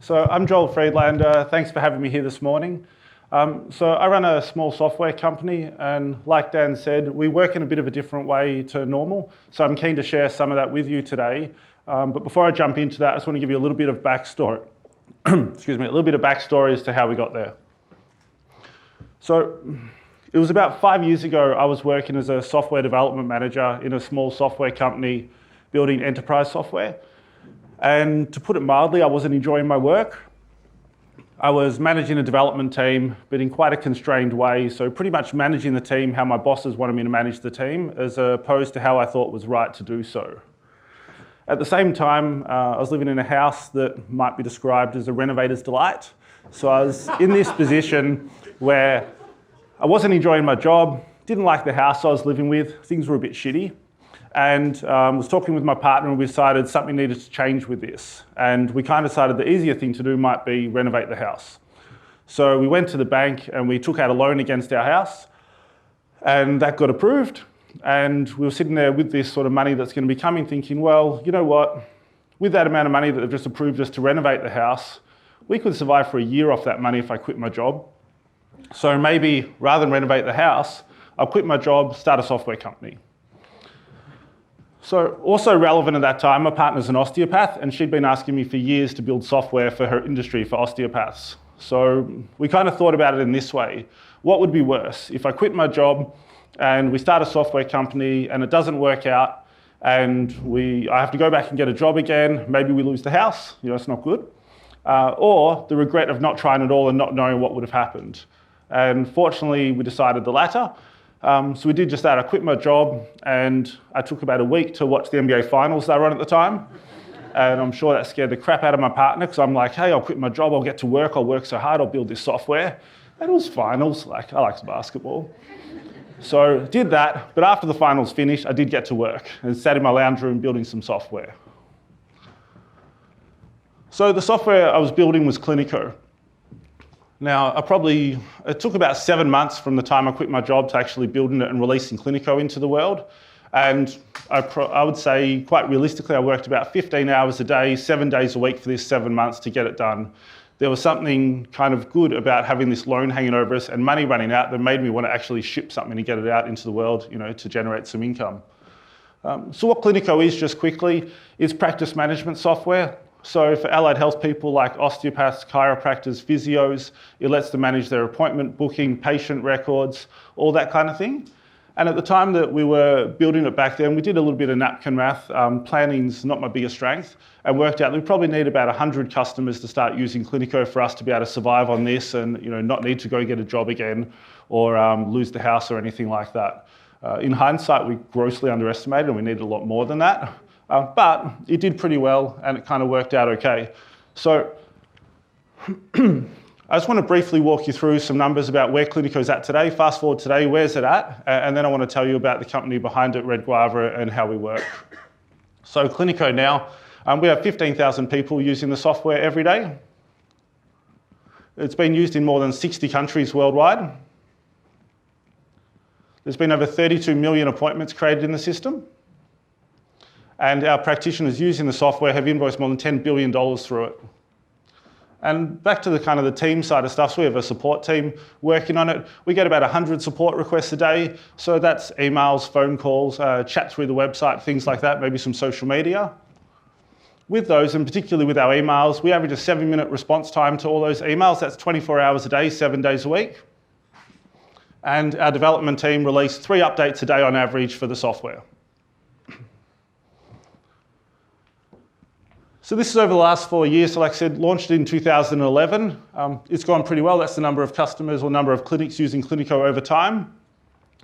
So I'm Joel Friedlaender. Thanks for having me here this morning. So I run a small software company, and like Dan said, we work in a bit of a different way to normal. So I'm keen to share some of that with you today. But before I jump into that, I just want to give you a little bit of backstory. Excuse me, a little bit of backstory as to how we got there. So it was about 5 years ago, I was working as a software development manager in a small software company building enterprise software. And to put it mildly, I wasn't enjoying my work. I was managing a development team, but in quite a constrained way. So pretty much managing the team how my bosses wanted me to manage the team, as opposed to how I thought was right to do so. At the same time, I was living in a house that might be described as a renovator's delight. So I was in this position where I wasn't enjoying my job, didn't like the house I was living with, things were a bit shitty. And was talking with my partner, and we decided something needed to change with this. And we kind of decided the easier thing to do might be renovate the house. So we went to the bank and we took out a loan against our house, and that got approved. And we were sitting there with this sort of money that's going to be coming, thinking, well, you know what? With that amount of money that they've just approved us to renovate the house, we could survive for a year off that money if I quit my job. So maybe rather than renovate the house, I'll quit my job, start a software company. So also relevant at that time, my partner's an osteopath, and she'd been asking me for years to build software for her industry for osteopaths. So we kind of thought about it in this way. What would be worse? If I quit my job and we start a software company and it doesn't work out and I have to go back and get a job again, maybe we lose the house, it's not good. Or the regret of not trying at all and not knowing what would have happened. And fortunately, we decided the latter. So we did just that. I quit my job and I took about a week to watch the NBA finals they were on at the time. And I'm sure that scared the crap out of my partner, because I'm like, hey, I'll quit my job, I'll get to work, I'll work so hard, I'll build this software. And it was finals, I like basketball. So did that, but after the finals finished, I did get to work and sat in my lounge room building some software. So the software I was building was Cliniko. Now, it took about 7 months from the time I quit my job to actually building it and releasing Cliniko into the world. And I would say, quite realistically, I worked about 15 hours a day, 7 days a week for this 7 months to get it done. There was something kind of good about having this loan hanging over us and money running out that made me want to actually ship something and get it out into the world, to generate some income. So what Cliniko is, just quickly, is practice management software. So for allied health people like osteopaths, chiropractors, physios, it lets them manage their appointment booking, patient records, all that kind of thing. And at the time that we were building it back then, we did a little bit of napkin math. Planning's not my biggest strength, and worked out that we probably need about 100 customers to start using Cliniko for us to be able to survive on this and not need to go get a job again or lose the house or anything like that. In hindsight, we grossly underestimated and we needed a lot more than that. But it did pretty well and it kind of worked out okay. So I just want to briefly walk you through some numbers about where Cliniko's at today. Fast forward today, where's it at? And then I want to tell you about the company behind it, Red Guava, and how we work. So Cliniko now, we have 15,000 people using the software every day. It's been used in more than 60 countries worldwide. There's been over 32 million appointments created in the system. And our practitioners using the software have invoiced more than $10 billion through it. And back to the kind of the team side of stuff, so we have a support team working on it. We get about 100 support requests a day. So that's emails, phone calls, chat through the website, things like that, maybe some social media. With those, and particularly with our emails, we average a 7-minute response time to all those emails. That's 24 hours a day, 7 days a week. And our development team release 3 updates a day on average for the software. So this is over the last 4 years. So like I said, launched in 2011. It's gone pretty well. That's the number of customers or number of clinics using Cliniko over time.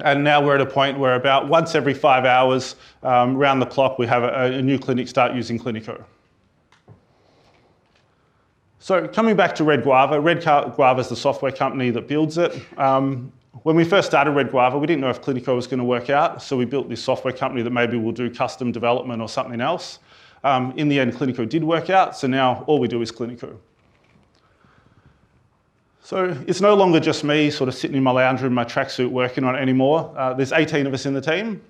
And now we're at a point where about once every 5 hours, round the clock, we have a new clinic start using Cliniko. So coming back to Red Guava is the software company that builds it. When we first started Red Guava, we didn't know if Cliniko was going to work out. So we built this software company that maybe will do custom development or something else. In the end, Cliniko did work out, so now all we do is Cliniko. So it's no longer just me sort of sitting in my lounge room in my tracksuit working on it anymore. There's 18 of us in the team.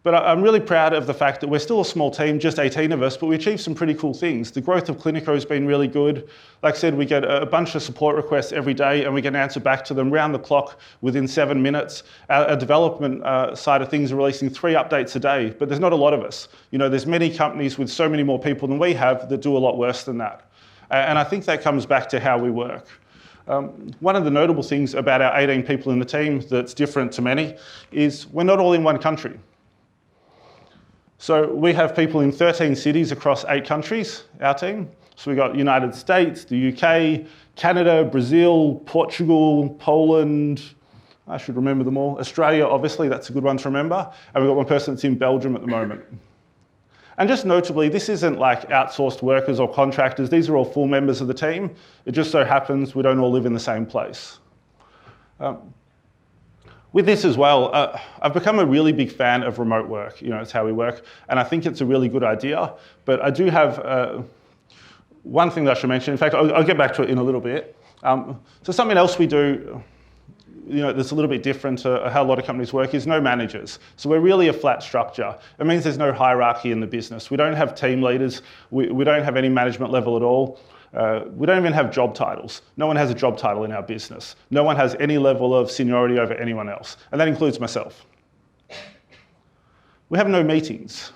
But I'm really proud of the fact that we're still a small team, just 18 of us, but we achieved some pretty cool things. The growth of Cliniko has been really good. Like I said, we get a bunch of support requests every day and we can answer back to them round the clock within 7 minutes. Our development side of things are releasing 3 updates a day, but there's not a lot of us. There's many companies with so many more people than we have that do a lot worse than that. And I think that comes back to how we work. One of the notable things about our 18 people in the team that's different to many is we're not all in one country. So we have people in 13 cities across 8 countries, our team. So we've got United States, the UK, Canada, Brazil, Portugal, Poland, I should remember them all. Australia, obviously, that's a good one to remember. And we've got one person that's in Belgium at the moment. And just notably, this isn't like outsourced workers or contractors. These are all full members of the team. It just so happens we don't all live in the same place. With this as well, I've become a really big fan of remote work. It's how we work. And I think it's a really good idea. But I do have one thing that I should mention. In fact, I'll get back to it in a little bit. So something else we do, that's a little bit different to how a lot of companies work is no managers. So we're really a flat structure. It means there's no hierarchy in the business. We don't have team leaders. We don't have any management level at all. We don't even have job titles. No one has a job title in our business. No one has any level of seniority over anyone else, and that includes myself. We have no meetings.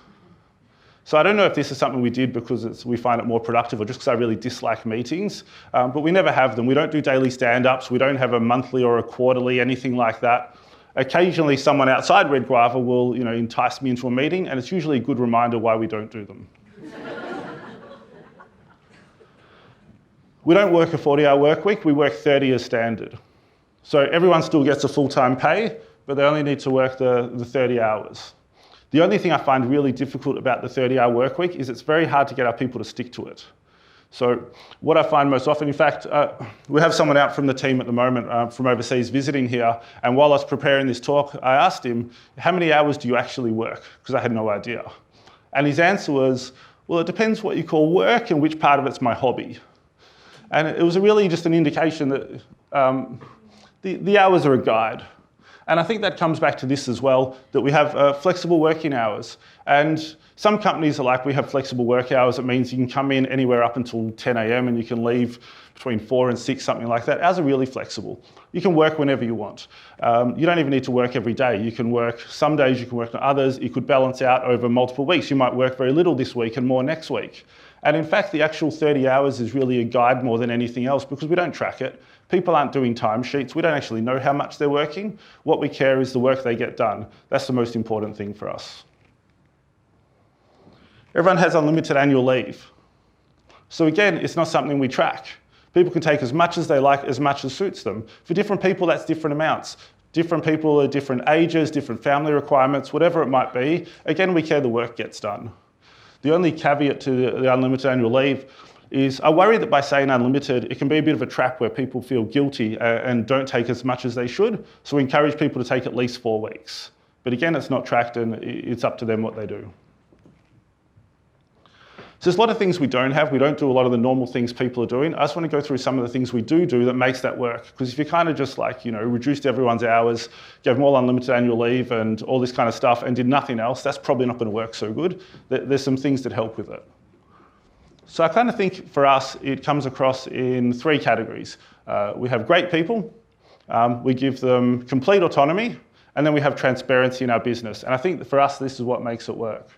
So I don't know if this is something we did because we find it more productive or just because I really dislike meetings, but we never have them. We don't do daily stand-ups. We don't have a monthly or a quarterly, anything like that. Occasionally someone outside Red Guava will entice me into a meeting, and it's usually a good reminder why we don't do them. We don't work a 40-hour work week, we work 30 as standard. So everyone still gets a full-time pay, but they only need to work the 30 hours. The only thing I find really difficult about the 30-hour work week is it's very hard to get our people to stick to it. So what I find most often, in fact, we have someone out from the team at the moment from overseas visiting here, and while I was preparing this talk, I asked him, how many hours do you actually work? Because I had no idea. And his answer was, well, it depends what you call work and which part of it's my hobby. And it was really just an indication that the hours are a guide. And I think that comes back to this as well, that we have flexible working hours. And some companies are like, we have flexible work hours. It means you can come in anywhere up until 10 a.m. and you can leave between 4 and 6, something like that. Ours are really flexible. You can work whenever you want. You don't even need to work every day. You can work some days, you can work on others. It could balance out over multiple weeks. You might work very little this week and more next week. And in fact, the actual 30 hours is really a guide more than anything else because we don't track it. People aren't doing timesheets. We don't actually know how much they're working. What we care is the work they get done. That's the most important thing for us. Everyone has unlimited annual leave. So again, it's not something we track. People can take as much as they like, as much as suits them. For different people, that's different amounts. Different people are different ages, different family requirements, whatever it might be. Again, we care the work gets done. The only caveat to the unlimited annual leave is I worry that by saying unlimited, it can be a bit of a trap where people feel guilty and don't take as much as they should. So we encourage people to take at least 4 weeks. But again, it's not tracked and it's up to them what they do. So there's a lot of things we don't have. We don't do a lot of the normal things people are doing. I just want to go through some of the things we do that makes that work. Because if you kind of just reduced everyone's hours, gave them all unlimited annual leave and all this kind of stuff and did nothing else, that's probably not going to work so good. There's some things that help with it. So I kind of think for us, it comes across in 3 categories. We have great people, we give them complete autonomy, and then we have transparency in our business. And I think that for us, this is what makes it work.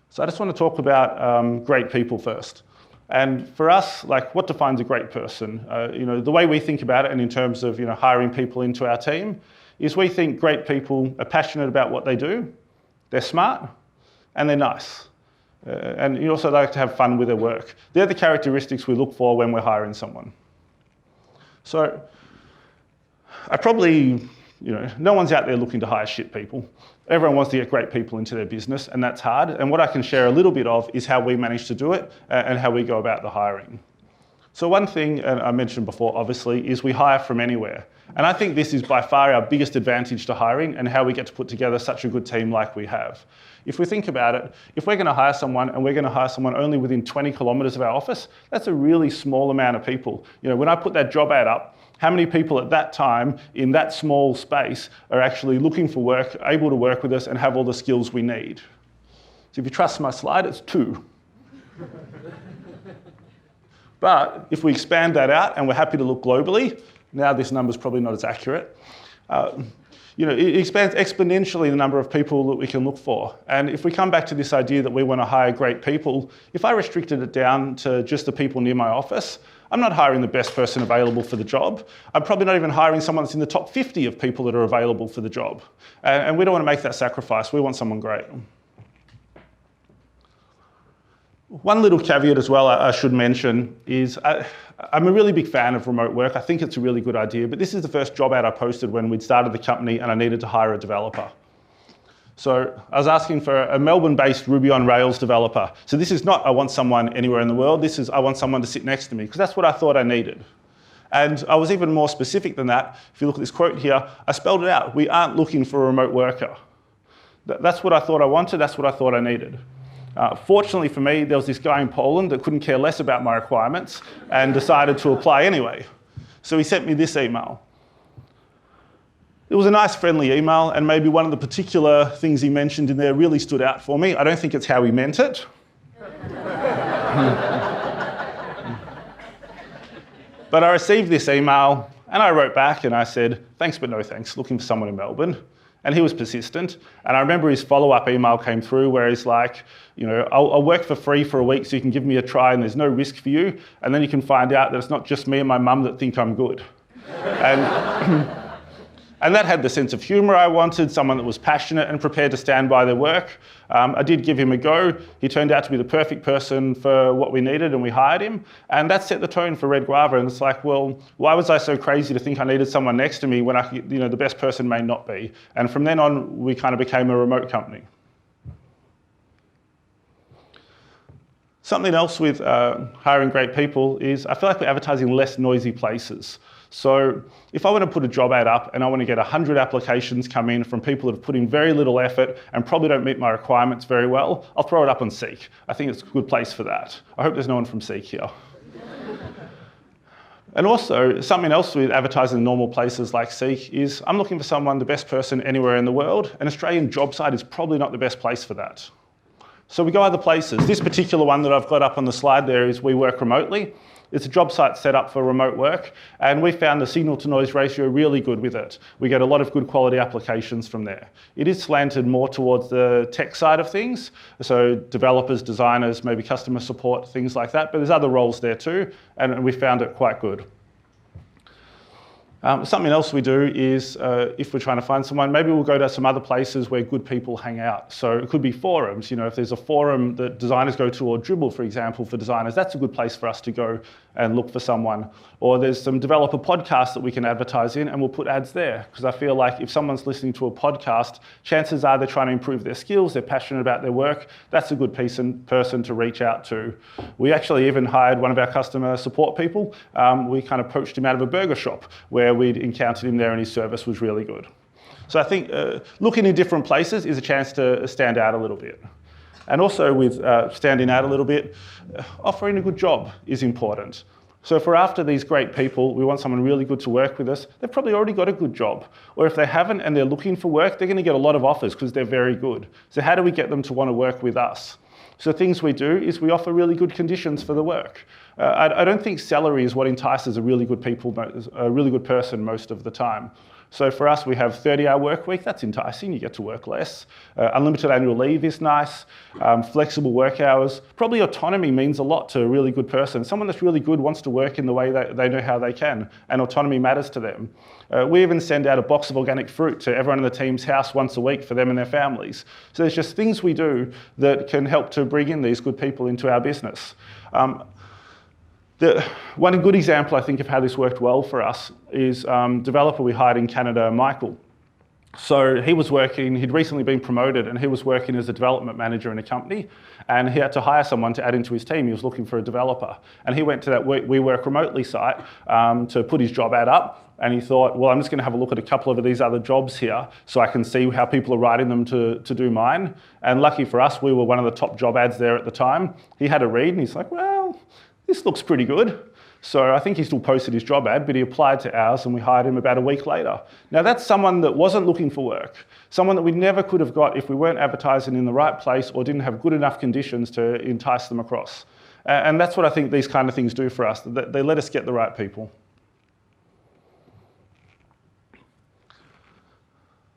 So I just want to talk about great people first. And for us, what defines a great person? The way we think about it, and in terms of hiring people into our team, is we think great people are passionate about what they do, they're smart, and they're nice. And you also like to have fun with their work. They're the characteristics we look for when we're hiring someone. So I probably, no one's out there looking to hire shit people. Everyone wants to get great people into their business, and that's hard. And what I can share a little bit of is how we manage to do it and how we go about the hiring. So one thing, and I mentioned before, obviously, is we hire from anywhere. And I think this is by far our biggest advantage to hiring and how we get to put together such a good team like we have. If we think about it, if we're going to hire someone and we're going to hire someone only within 20 kilometres of our office, that's a really small amount of people. When I put that job ad up, How many people at that time in that small space are actually looking for work, able to work with us and have all the skills we need? So if you trust my slide, it's 2. But if we expand that out and we're happy to look globally, now this number's probably not as accurate, it expands exponentially the number of people that we can look for. And if we come back to this idea that we want to hire great people, if I restricted it down to just the people near my office, I'm not hiring the best person available for the job. I'm probably not even hiring someone that's in the top 50 of people that are available for the job. And we don't want to make that sacrifice. We want someone great. One little caveat as well I should mention is I'm a really big fan of remote work. I think it's a really good idea, but this is the first job ad I posted when we'd started the company and I needed to hire a developer. So I was asking for a Melbourne-based Ruby on Rails developer. So this is not I want someone anywhere in the world, this is I want someone to sit next to me, because that's what I thought I needed. And I was even more specific than that. If you look at this quote here, I spelled it out. We aren't looking for a remote worker. That's what I thought I wanted, that's what I thought I needed. Fortunately for me, there was this guy in Poland that couldn't care less about my requirements and decided to apply anyway. So he sent me this email. It was a nice, friendly email, and maybe one of the particular things he mentioned in there really stood out for me. I don't think it's how he meant it. But I received this email, and I wrote back and I said, thanks but no thanks, looking for someone in Melbourne. And he was persistent. And I remember his follow-up email came through where he's like, I'll work for free for a week so you can give me a try and there's no risk for you. And then you can find out that it's not just me and my mum that think I'm good. And that had the sense of humour I wanted, someone that was passionate and prepared to stand by their work. I did give him a go. He turned out to be the perfect person for what we needed and we hired him. And that set the tone for Red Guava. And it's like, well, why was I so crazy to think I needed someone next to me when the best person may not be? And from then on, we kind of became a remote company. Something else with hiring great people is I feel like we're advertising less noisy places. So if I want to put a job ad up and I want to get 100 applications come in from people that have put in very little effort and probably don't meet my requirements very well, I'll throw it up on Seek. I think it's a good place for that. I hope there's no one from Seek here. And also, something else with advertising in normal places like Seek is I'm looking for someone, the best person anywhere in the world. An Australian job site is probably not the best place for that. So we go other places. This particular one that I've got up on the slide there is We Work Remotely. It's a job site set up for remote work, and we found the signal to noise ratio really good with it. We get a lot of good quality applications from there. It is slanted more towards the tech side of things, so developers, designers, maybe customer support, things like that, but there's other roles there too, and we found it quite good. Something else we do is, if we're trying to find someone, maybe we'll go to some other places where good people hang out. So it could be forums. If there's a forum that designers go to, or Dribble, for example, for designers, that's a good place for us to go and look for someone. Or there's some developer podcasts that we can advertise in, and we'll put ads there. Because I feel like if someone's listening to a podcast, chances are they're trying to improve their skills, they're passionate about their work. That's a good person to reach out to. We actually even hired one of our customer support people. We kind of poached him out of a burger shop where we'd encountered him there and his service was really good. So I think looking in different places is a chance to stand out a little bit. And also with standing out a little bit, offering a good job is important. So if we're after these great people, we want someone really good to work with us, they've probably already got a good job. Or if they haven't and they're looking for work, they're going to get a lot of offers because they're very good. So how do we get them to want to work with us? So things we do is we offer really good conditions for the work. I don't think salary is what entices a really good person most of the time. So for us, we have 30-hour work week. That's enticing. You get to work less. Unlimited annual leave is nice. Flexible work hours. Probably autonomy means a lot to a really good person. Someone that's really good wants to work in the way that they know how they can, and autonomy matters to them. We even send out a box of organic fruit to everyone in the team's house once a week for them and their families. So there's just things we do that can help to bring in these good people into our business. One good example, I think, of how this worked well for us is developer we hired in Canada, Michael. So he was working, he'd recently been promoted, and he was working as a development manager in a company, and he had to hire someone to add into his team. He was looking for a developer. And he went to that We Work Remotely site to put his job ad up, and he thought, well, I'm just going to have a look at a couple of these other jobs here so I can see how people are writing them to do mine. And lucky for us, we were one of the top job ads there at the time. He had a read, and he's like, well, this looks pretty good. So I think he still posted his job ad, but he applied to ours and we hired him about a week later. Now that's someone that wasn't looking for work, someone that we never could have got if we weren't advertising in the right place or didn't have good enough conditions to entice them across. And that's what I think these kind of things do for us, that they let us get the right people.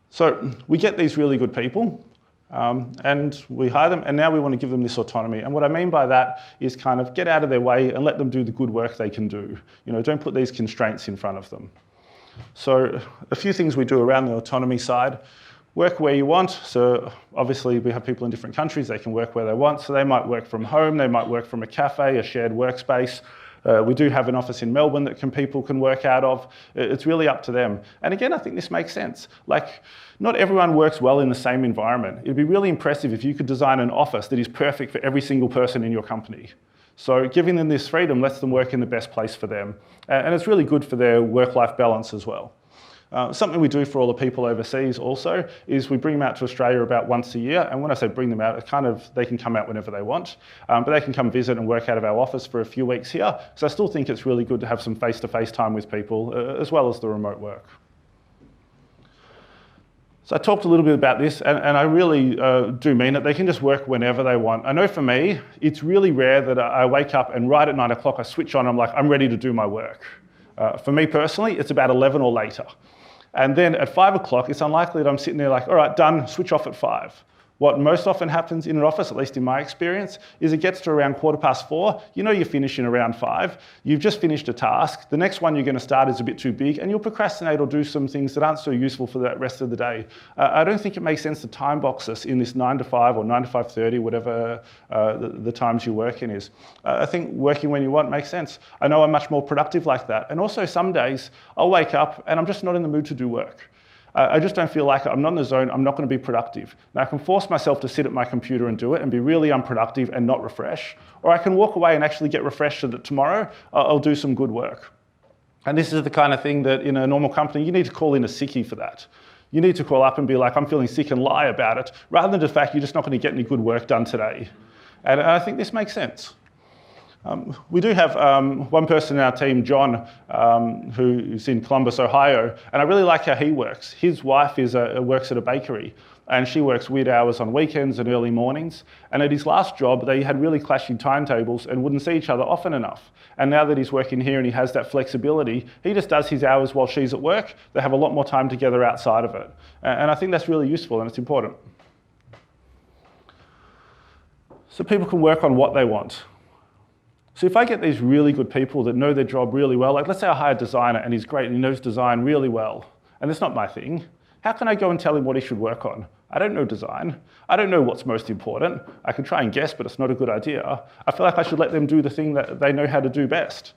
So we get these really good people, and we hire them, and now we want to give them this autonomy. And what I mean by that is kind of get out of their way and let them do the good work they can do. Don't put these constraints in front of them. So a few things we do around the autonomy side. Work where you want. So obviously we have people in different countries, they can work where they want. So they might work from home, they might work from a cafe, a shared workspace. We do have an office in Melbourne that people can work out of. It's really up to them. And again, I think this makes sense. Like, not everyone works well in the same environment. It'd be really impressive if you could design an office that is perfect for every single person in your company. So giving them this freedom lets them work in the best place for them. And it's really good for their work-life balance as well. Something we do for all the people overseas also is we bring them out to Australia about once a year. And when I say bring them out, it's kind of, they can come out whenever they want, but they can come visit and work out of our office for a few weeks here. So I still think it's really good to have some face-to-face time with people, as well as the remote work. So I talked a little bit about this, and I really do mean it. They can just work whenever they want. I know for me, it's really rare that I wake up and right at 9 o'clock I switch on, I'm like, I'm ready to do my work. For me personally, it's about 11 or later. And then at 5 o'clock, it's unlikely that I'm sitting there like, all right, done, switch off at 5. What most often happens in an office, at least in my experience, is it gets to around 4:15. You're finishing around 5. You've just finished a task. The next one you're going to start is a bit too big, and you'll procrastinate or do some things that aren't so useful for the rest of the day. I don't think it makes sense to time box us in this 9 to 5 or 9 to 5:30, whatever the times you're working is. I think working when you want makes sense. I know I'm much more productive like that. And also some days I'll wake up and I'm just not in the mood to do work. I just don't feel like it. I'm not in the zone, I'm not going to be productive. Now I can force myself to sit at my computer and do it and be really unproductive and not refresh, or I can walk away and actually get refreshed so that tomorrow I'll do some good work. And this is the kind of thing that in a normal company, you need to call in a sickie for that. You need to call up and be like, I'm feeling sick, and lie about it, rather than the fact you're just not going to get any good work done today. And I think this makes sense. We do have one person in our team, John, who's in Columbus, Ohio, and I really like how he works. His wife works at a bakery, and she works weird hours on weekends and early mornings. And at his last job, they had really clashing timetables and wouldn't see each other often enough. And now that he's working here and he has that flexibility, he just does his hours while she's at work. They have a lot more time together outside of it. And I think that's really useful and it's important. So people can work on what they want. So if I get these really good people that know their job really well, like let's say I hire a designer and he's great and he knows design really well, and it's not my thing, how can I go and tell him what he should work on? I don't know design. I don't know what's most important. I can try and guess, but it's not a good idea. I feel like I should let them do the thing that they know how to do best.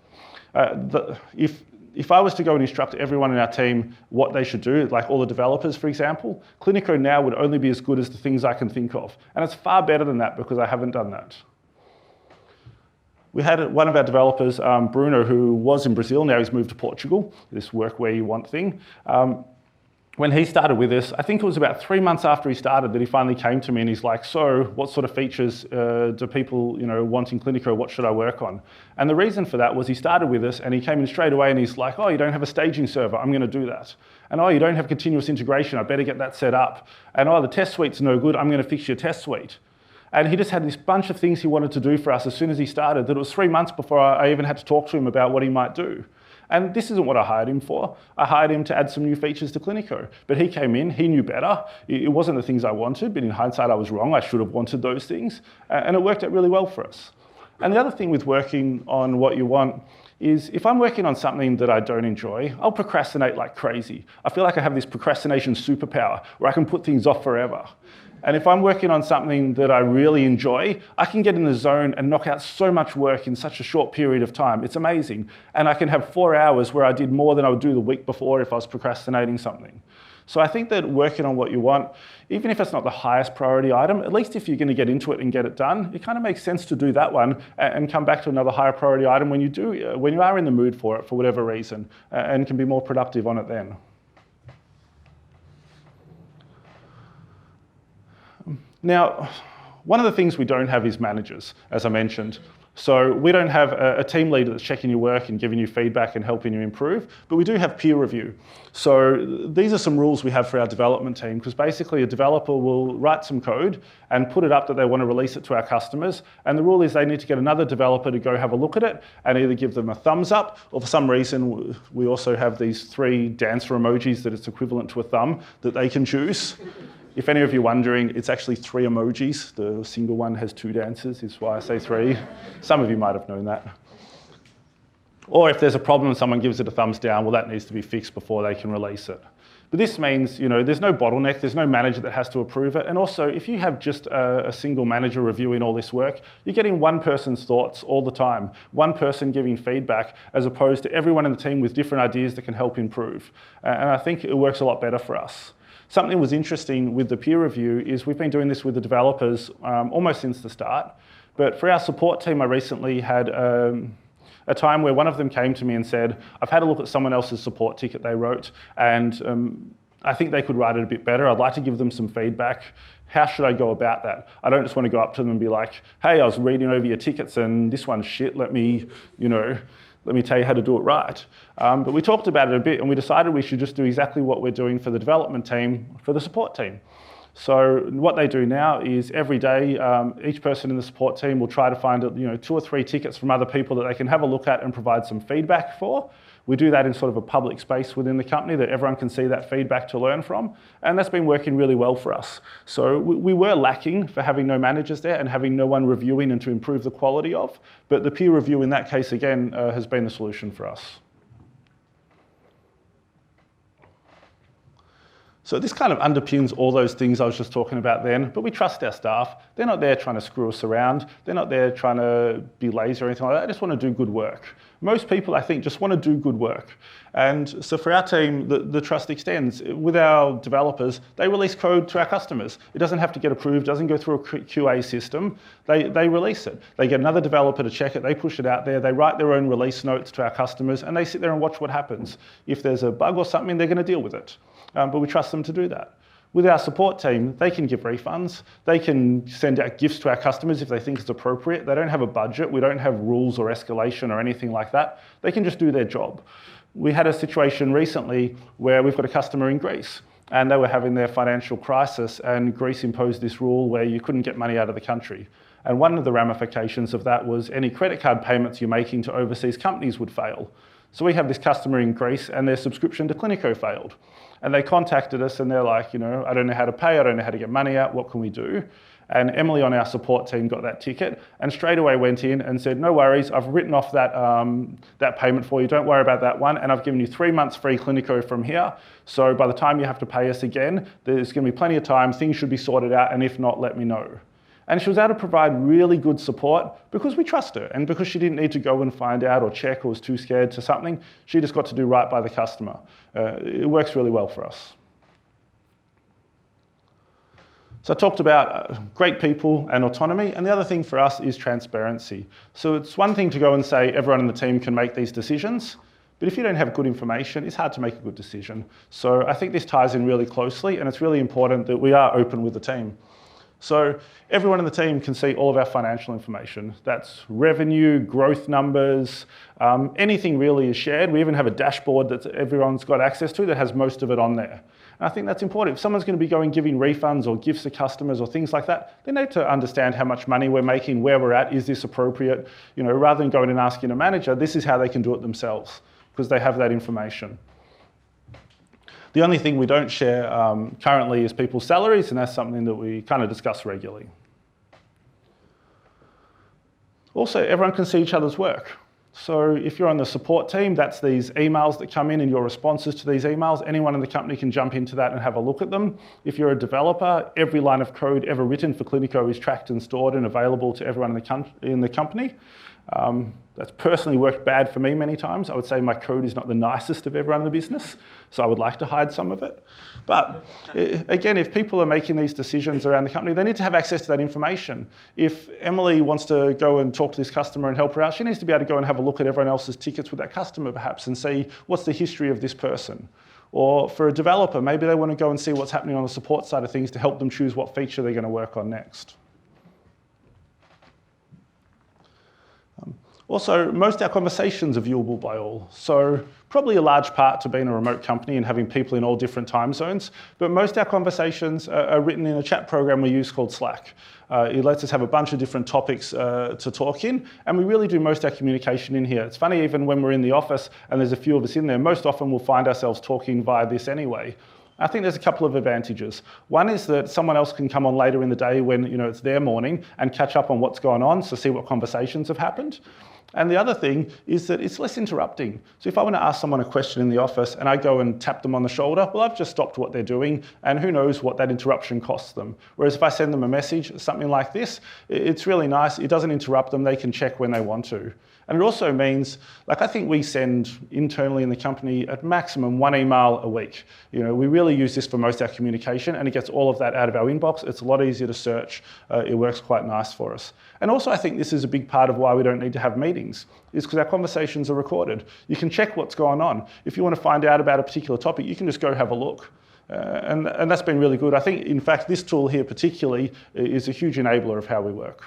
If I was to go and instruct everyone in our team what they should do, like all the developers, for example, Cliniko now would only be as good as the things I can think of. And it's far better than that because I haven't done that. We had one of our developers, Bruno, who was in Brazil, now he's moved to Portugal, this work where you want thing. When he started with us, I think it was about 3 months after he started that he finally came to me and he's like, so what sort of features do people want in Cliniko? What should I work on? And the reason for that was he started with us and he came in straight away and he's like, oh, you don't have a staging server, I'm going to do that. And oh, you don't have continuous integration, I better get that set up. And oh, the test suite's no good, I'm going to fix your test suite. And he just had this bunch of things he wanted to do for us as soon as he started, that it was 3 months before I even had to talk to him about what he might do. And this isn't what I hired him for. I hired him to add some new features to Cliniko. But he came in, he knew better. It wasn't the things I wanted, but in hindsight I was wrong. I should have wanted those things. And it worked out really well for us. And the other thing with working on what you want is if I'm working on something that I don't enjoy, I'll procrastinate like crazy. I feel like I have this procrastination superpower where I can put things off forever. And if I'm working on something that I really enjoy, I can get in the zone and knock out so much work in such a short period of time. It's amazing. And I can have 4 hours where I did more than I would do the week before if I was procrastinating something. So I think that working on what you want, even if it's not the highest priority item, at least if you're going to get into it and get it done, it kind of makes sense to do that one and come back to another higher priority item when you are in the mood for it for whatever reason, and can be more productive on it then. Now, one of the things we don't have is managers, as I mentioned. So we don't have a team leader that's checking your work and giving you feedback and helping you improve, but we do have peer review. So these are some rules we have for our development team, because basically a developer will write some code and put it up that they want to release it to our customers. And the rule is they need to get another developer to go have a look at it and either give them a thumbs up, or for some reason, we also have these 3 dancer emojis that it's equivalent to a thumb that they can choose. If any of you are wondering, it's actually 3 emojis. The single one has 2 dancers, is why I say 3. Some of you might have known that. Or if there's a problem and someone gives it a thumbs down, well, that needs to be fixed before they can release it. But this means, there's no bottleneck, there's no manager that has to approve it. And also, if you have just a single manager reviewing all this work, you're getting one person's thoughts all the time, one person giving feedback, as opposed to everyone in the team with different ideas that can help improve. And I think it works a lot better for us. Something that was interesting with the peer review is we've been doing this with the developers almost since the start. But for our support team, I recently had a time where one of them came to me and said, I've had a look at someone else's support ticket they wrote, and I think they could write it a bit better. I'd like to give them some feedback. How should I go about that? I don't just want to go up to them and be like, hey, I was reading over your tickets and this one's shit. Let me tell you how to do it right. But we talked about it a bit and we decided we should just do exactly what we're doing for the development team, for the support team. So what they do now is every day, each person in the support team will try to find 2 or 3 tickets from other people that they can have a look at and provide some feedback for. We do that in sort of a public space within the company that everyone can see that feedback to learn from. And that's been working really well for us. So we were lacking for having no managers there and having no one reviewing and to improve the quality of. But the peer review in that case, again, has been the solution for us. So this kind of underpins all those things I was just talking about then, but we trust our staff. They're not there trying to screw us around. They're not there trying to be lazy or anything like that. They just want to do good work. Most people, I think, just want to do good work. And so for our team, the trust extends. With our developers, they release code to our customers. It doesn't have to get approved, doesn't go through a QA system. They release it. They get another developer to check it, they push it out there, they write their own release notes to our customers, and they sit there and watch what happens. If there's a bug or something, they're going to deal with it. But we trust them to do that. With our support team, they can give refunds. They can send out gifts to our customers if they think it's appropriate. They don't have a budget. We don't have rules or escalation or anything like that. They can just do their job. We had a situation recently where we've got a customer in Greece and they were having their financial crisis, and Greece imposed this rule where you couldn't get money out of the country. And one of the ramifications of that was any credit card payments you're making to overseas companies would fail. So we have this customer in Greece and their subscription to Cliniko failed. And they contacted us and they're like, I don't know how to pay, I don't know how to get money out, what can we do? And Emily on our support team got that ticket and straight away went in and said, no worries, I've written off that payment for you, don't worry about that one, and I've given you 3 months free Cliniko from here, so by the time you have to pay us again, there's going to be plenty of time, things should be sorted out, and if not, let me know. And she was able to provide really good support because we trust her and because she didn't need to go and find out or check or was too scared to something. She just got to do right by the customer. It works really well for us. So I talked about great people and autonomy, and the other thing for us is transparency. So it's one thing to go and say everyone in the team can make these decisions, but if you don't have good information, it's hard to make a good decision. So I think this ties in really closely, and it's really important that we are open with the team. So everyone in the team can see all of our financial information. That's revenue, growth numbers, anything really is shared. We even have a dashboard that everyone's got access to that has most of it on there. And I think that's important. If someone's going to be giving refunds or gifts to customers or things like that, they need to understand how much money we're making, where we're at, is this appropriate? Rather than going and asking a manager, this is how they can do it themselves because they have that information. The only thing we don't share currently is people's salaries, and that's something that we kind of discuss regularly. Also, everyone can see each other's work. So if you're on the support team, that's these emails that come in and your responses to these emails. Anyone in the company can jump into that and have a look at them. If you're a developer, every line of code ever written for Cliniko is tracked and stored and available to everyone in the company. That's personally worked bad for me many times. I would say my code is not the nicest of everyone in the business, so I would like to hide some of it. But again, if people are making these decisions around the company, they need to have access to that information. If Emily wants to go and talk to this customer and help her out, she needs to be able to go and have a look at everyone else's tickets with that customer perhaps and see what's the history of this person. Or for a developer, maybe they want to go and see what's happening on the support side of things to help them choose what feature they're going to work on next. Also, most of our conversations are viewable by all. So probably a large part to being a remote company and having people in all different time zones. But most of our conversations are written in a chat program we use called Slack. It lets us have a bunch of different topics to talk in, and we really do most of our communication in here. It's funny, even when we're in the office and there's a few of us in there, most often we'll find ourselves talking via this anyway. I think there's a couple of advantages. One is that someone else can come on later in the day when it's their morning and catch up on what's going on, so see what conversations have happened. And the other thing is that it's less interrupting. So if I want to ask someone a question in the office and I go and tap them on the shoulder, well, I've just stopped what they're doing, and who knows what that interruption costs them. Whereas if I send them a message, something like this, it's really nice. It doesn't interrupt them. They can check when they want to. And it also means, I think we send internally in the company at maximum 1 email a week. We really use this for most of our communication, and it gets all of that out of our inbox. It's a lot easier to search. It works quite nice for us. And also, I think this is a big part of why we don't need to have meetings, is because our conversations are recorded. You can check what's going on. If you want to find out about a particular topic, you can just go have a look. And that's been really good. I think, in fact, this tool here particularly is a huge enabler of how we work.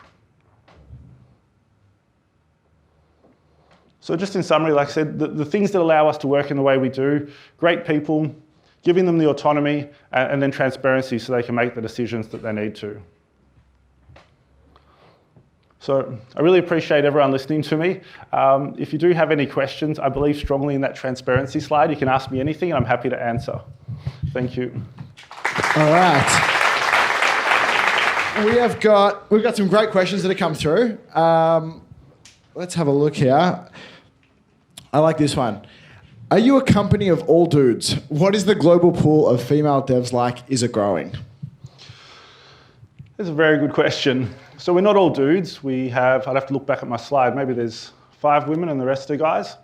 So just in summary, like I said, the things that allow us to work in the way we do, great people, giving them the autonomy, and then transparency so they can make the decisions that they need to. So I really appreciate everyone listening to me. If you do have any questions, I believe strongly in that transparency slide. You can ask me anything and I'm happy to answer. Thank you. All right. We've got some great questions that have come through. Let's have a look here. I like this one. Are you a company of all dudes? What is the global pool of female devs like? Is it growing? That's a very good question. So we're not all dudes. I'd have to look back at my slide. Maybe there's 5 women and the rest are guys,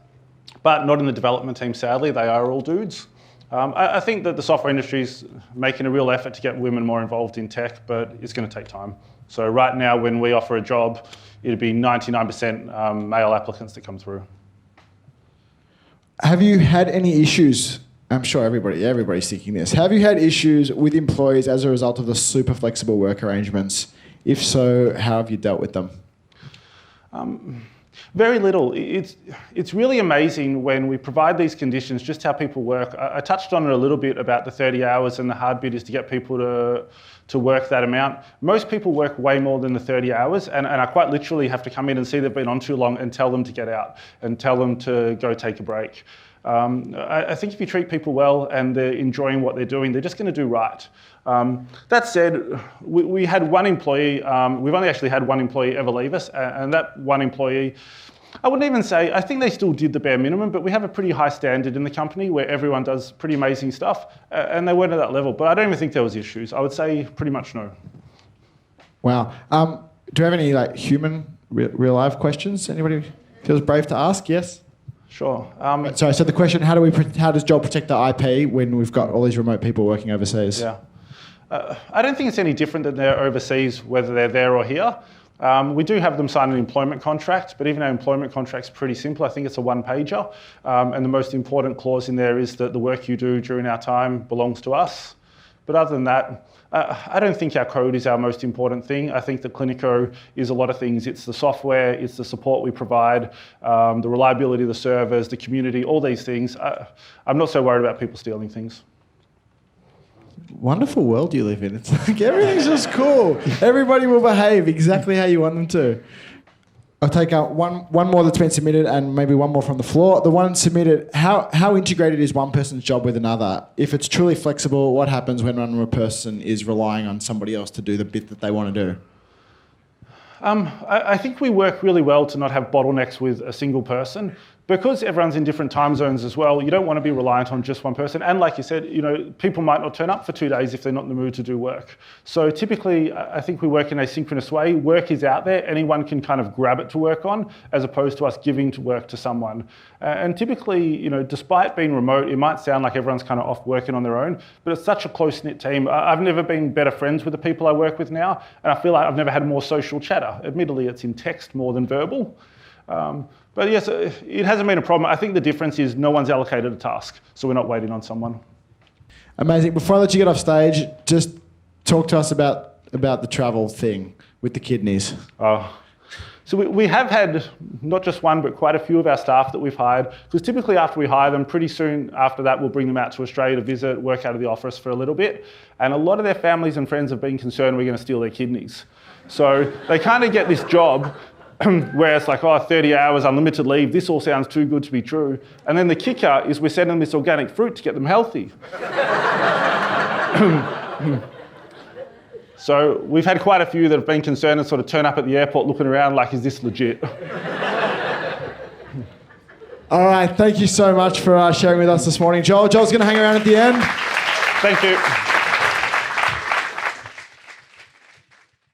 but not in the development team, sadly. They are all dudes. I think that the software industry is making a real effort to get women more involved in tech, but it's going to take time. So right now, when we offer a job, it'd be 99% male applicants that come through. Have you had any issues? I'm sure everybody's thinking this. Have you had issues with employees as a result of the super flexible work arrangements? If so, how have you dealt with them? Very little. It's really amazing when we provide these conditions, just how people work. I touched on it a little bit about the 30 hours, and the hard bit is to get people to work that amount. Most people work way more than the 30 hours, and I quite literally have to come in and see they've been on too long and tell them to get out and tell them to go take a break. I think if you treat people well and they're enjoying what they're doing, they're just going to do right. That said, we had one employee, we've only actually had one employee ever leave us, and that one employee, I wouldn't even say, I think they still did the bare minimum, but we have a pretty high standard in the company where everyone does pretty amazing stuff, and they weren't at that level, but I don't even think there was issues. I would say pretty much no. Wow. Do you have any human, real life questions? Anybody feels brave to ask? Yes? Sure. So the question, how does Joel protect the IP when we've got all these remote people working overseas? Yeah. I don't think it's any different than they're overseas, whether they're there or here. We do have them sign an employment contract, but even our employment contract's pretty simple. I think it's a one-pager. And the most important clause in there is that the work you do during our time belongs to us. But other than that, I don't think our code is our most important thing. I think that Cliniko is a lot of things. It's the software, it's the support we provide, the reliability of the servers, the community, all these things. I'm not so worried about people stealing things. Wonderful world you live in. It's like everything's just cool. Everybody will behave exactly how you want them to. I'll take out one more that's been submitted and maybe one more from the floor. The one submitted, how integrated is one person's job with another? If it's truly flexible, what happens when one person is relying on somebody else to do the bit that they want to do? I think we work really well to not have bottlenecks with a single person. Because everyone's in different time zones as well, you don't want to be reliant on just one person. And like you said, people might not turn up for 2 days if they're not in the mood to do work. So typically, I think we work in a synchronous way. Work is out there. Anyone can kind of grab it to work on, as opposed to us giving to work to someone. And typically, despite being remote, it might sound like everyone's kind of off working on their own, but it's such a close-knit team. I've never been better friends with the people I work with now, and I feel like I've never had more social chatter. Admittedly, it's in text more than verbal. But yes, it hasn't been a problem. I think the difference is no one's allocated a task, so we're not waiting on someone. Amazing. Before I let you get off stage, just talk to us about the travel thing with the kidneys. So we have had not just one, but quite a few of our staff that we've hired, because typically after we hire them, pretty soon after that, we'll bring them out to Australia to visit, work out of the office for a little bit. And a lot of their families and friends have been concerned we're going to steal their kidneys. So they kind of get this job where it's like, 30 hours, unlimited leave, this all sounds too good to be true. And then the kicker is we're sending them this organic fruit to get them healthy. So we've had quite a few that have been concerned and sort of turn up at the airport looking around like, is this legit? All right, thank you so much for sharing with us this morning. Joel's going to hang around at the end. Thank you.